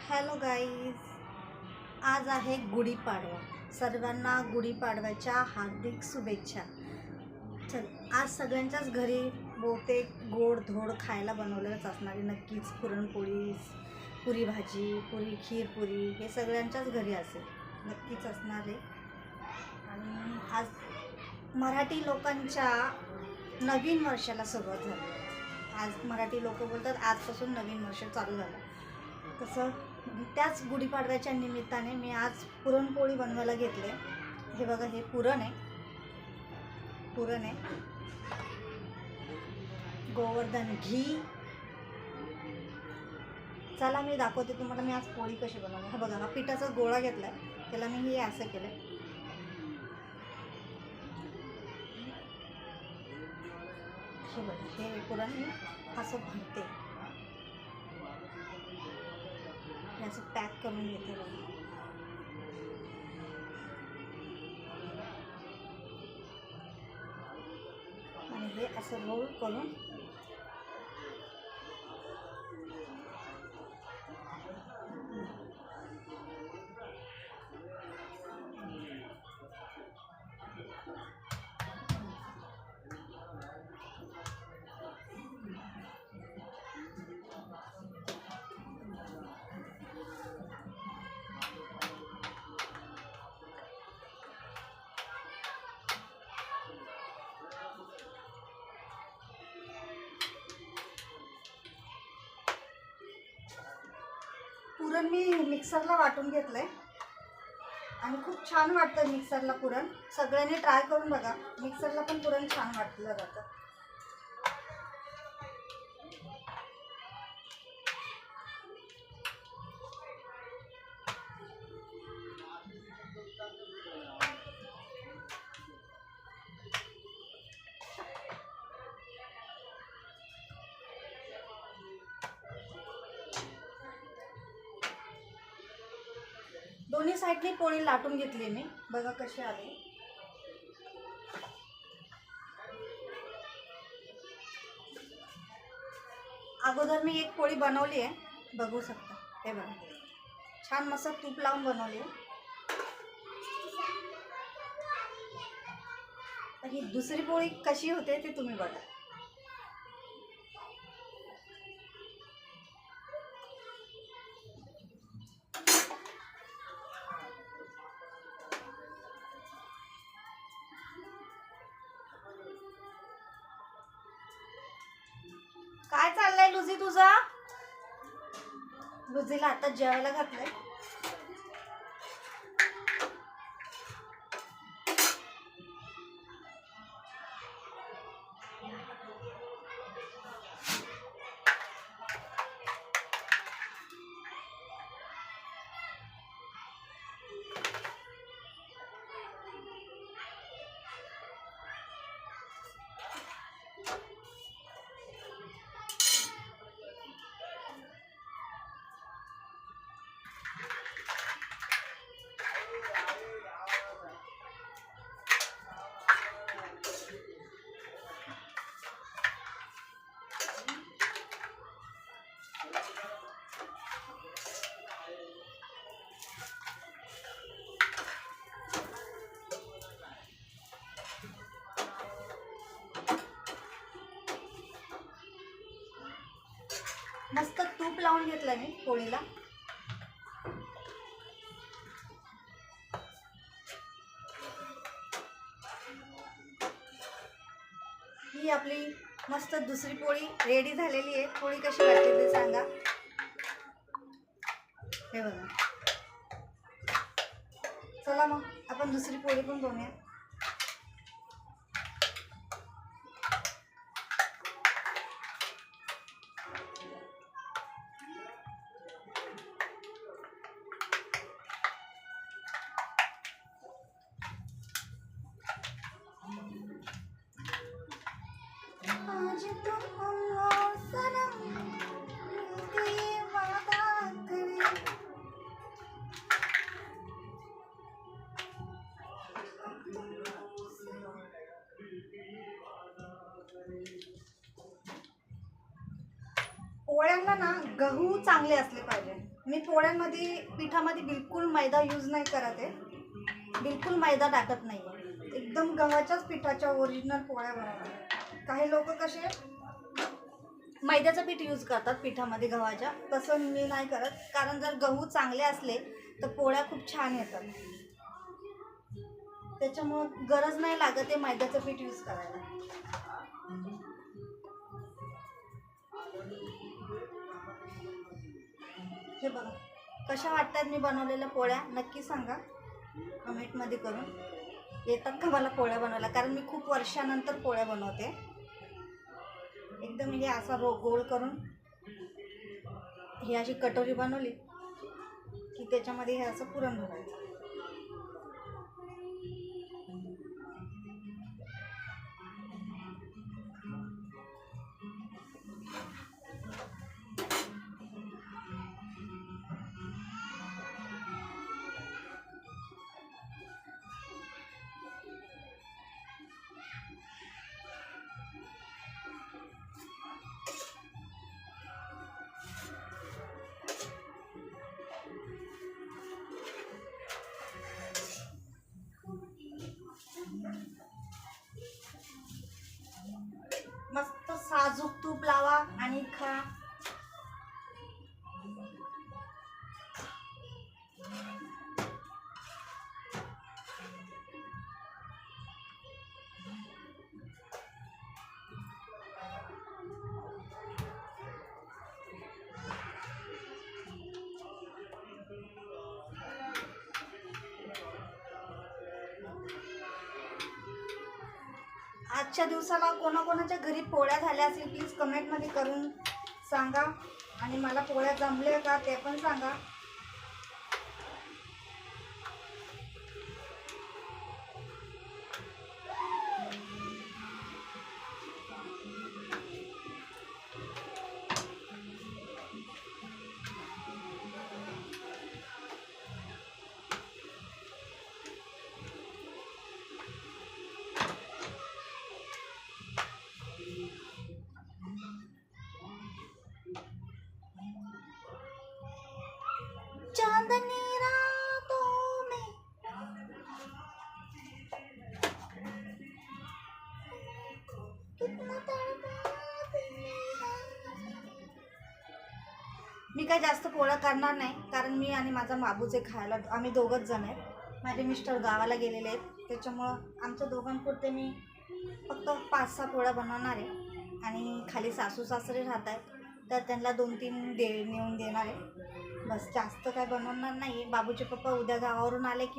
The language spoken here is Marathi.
हॅलो गाईज, आज आहे गुढीपाडवा. सर्वांना गुढीपाडव्याच्या हार्दिक शुभेच्छा. चल, आज सगळ्यांच्याच घरी बहुतेक गोड धोड खायला बनवलेलंच असणार आहे. नक्कीच पुरणपोळी, पुरी भाजी, पुरी खीर, पुरी हे सगळ्यांच्याच घरी असेल, नक्कीच असणार आहे. आणि आज मराठी लोकांच्या नवीन वर्षाला सुरुवात झाली. आज मराठी लोक बोलतात आजपासून नवीन वर्ष चालू झालं. तसं त्याच गुढीपाडव्याच्या निमित्ताने मी आज पुरणपोळी बनवायला घेतले. हे बघा, हे पुरण आहे, गोवर्धन घी. चला मी दाखवते तुम्हाला मी आज पोळी कशी बनवली. हा बघा, हा पिठाचा गोळा घेतला आहे, त्याला मी हे असं केलं. हे बघा, हे पुरण मी असं भरते, असं पॅक करून घेते बघा. आणि हे असं रोल करून पुरण मी मिक्सरला वाटून घेतलं आहे आणि खूप छान वाटतं मिक्सरला पुरण. सगळ्यांनी ट्राय करून बघा, मिक्सरला पण पुरण छान वाटलं जातं. दोन्ही साईडनी पोळी लाटून घेतली मी, बघा कशी आली. अगोदर मी एक पोळी बनवली आहे, बघू शकता. हे बघा, छान मस्त तूप लावून बनवली आहे. ही दुसरी पोळी कशी होते ते तुम्ही बघा. काय चाललंय लुझी तुझा? लुझीला आता जेवायला घातलंय. मस्त तूप लावून घेतलं मी पोळीला. ही आपली मस्त दुसरी पोळी रेडी झालेली आहे. पोळी कशी वाटते ते सांगा. हे बघा, चला मग आपण दुसरी पोळी पण बनवूया. पोळ्यांना ना गहू चांगले असले पाहिजे. मी पोळ्यांमध्ये पिठामध्ये बिलकुल मैदा यूज नाही करत आहे, बिलकुल मैदा टाकत नाही आहे. एकदम गव्हाच्याच पिठाच्या ओरिजिनल पोळ्या बनवतात. काही लोक कसे मैद्याचं पीठ यूज करतात पिठामध्ये गव्हाच्या, तसं मी नाही करत. कारण जर गहू चांगले असले तर पोळ्या खूप छान येतात. त्याच्यामुळं गरज नाही लागत आहे मैद्याचं पीठ यूज करायला. हे बघा कशा वाटतात मी बनवलेल्या पोळ्या, नक्की सांगा कमेंटमध्ये करून. येतात का मला पोळ्या बनवायला, कारण मी खूप वर्षानंतर पोळ्या बनवते. एकदम हे असा गोल करून ही अशी कटोरी बनवली की त्याच्यामध्ये हे असं पुरण भरायचं. मस्त साजूक तूप लावा आणि खा. आजच्या दिवसाला कोणाकोणाच्या घरी पोळ्या झाल्या असेल प्लीज कमेंटमध्ये करून सांगा. आणि मला पोळ्या जमल्या का ते पण सांगा. चांदनी रातों में कितना तड़पाती है. मी काय जास्त पोळ्या करणार नाही, कारण मी आणि माझा बाबूचे खायला आम्ही दोघंच जण आहेत. माझे मिस्टर गावाला गेलेले आहेत, त्याच्यामुळं आमच्या दोघांपुरते मी फक्त 5-6 पोळ्या बनवणार आहे. आणि खाली सासू सासरे राहत आहेत तर त्यांना 2-3 नेऊन देणार आहे. बस, जास्त काय बनवणार नाही. बाबूचे पप्पा उद्या गावावरून आले की